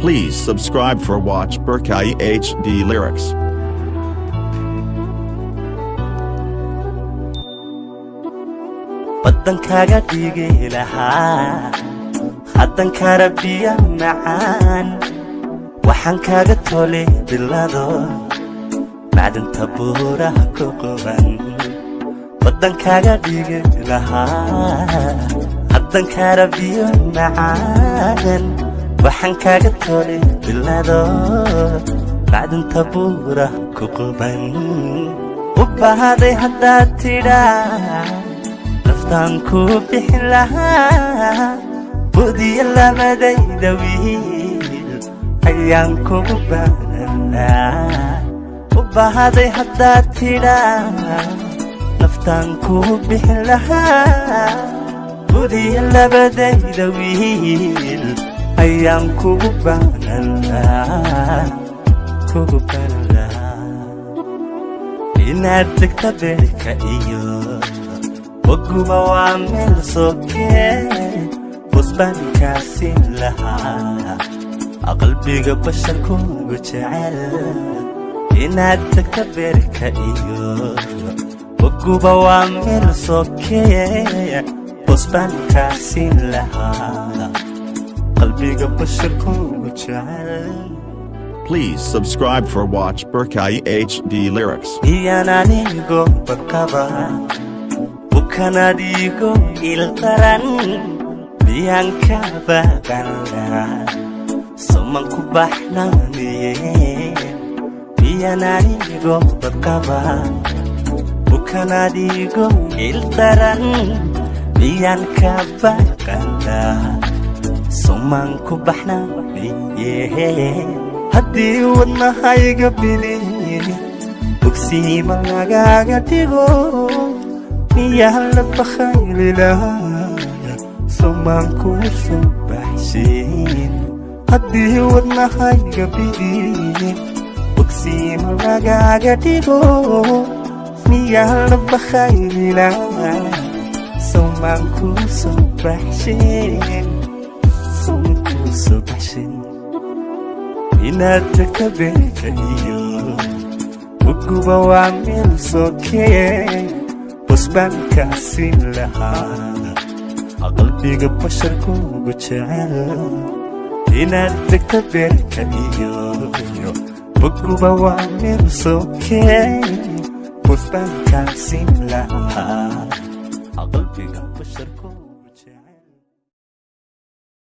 Please subscribe for Watch Berkai HD lyrics. waddankaaga dhigi lahaa haddan karabiya macaan waxaan kaaga tolay bilado macdanta buuraha ku quban waddankaaga dhigi lahaa haddan karabiya macaan waxaan kaaga tolay bilado macdanta buuraha ku quban u baahday haddaad tidhaa naftaanku bixin lahaa budiya labadayda wiil ayaan kugu baananaa u baahday haddaad tidhaa naftaanku bixin lahaa budiya labadayda wiil ayaan kugu baananaa inaad degta beerka iyo waguba waa meel sokee busbaankaasiin lahaa qalbiga basharkuugu jecel inaad degta beerka iyo waguba waa meel sokee busbaankaasiin lahaa qalbiga basharkuugu jecel. Please subscribe for Watch Berkai HD lyrics. Iyananigo bakaba bukanadigo iltaran biyanka bagala soman kubahnaniye iyananigo bakaba bukanadigo iltaran biyanka bagala soman kubahnaniye haddii wadnahayga biliini bogsiima lagaaga dhigo miyaa la bakhayli lahaa somaan kuu soo baxshin haddii wadnahayga biliini bogsiima lagaaga dhigo miyaa la bakhayli lahaa somaan kuu soo baxshin somaan kuu soo baxshin inaad degta beerka iyo waguba waa meel sokee busbaankaasiin lahaa qalbiga basharkuugu jecel inaad degta beerka iyo waguba waa meel sokee busbaankaasiin lahaa qalbiga basharkuugu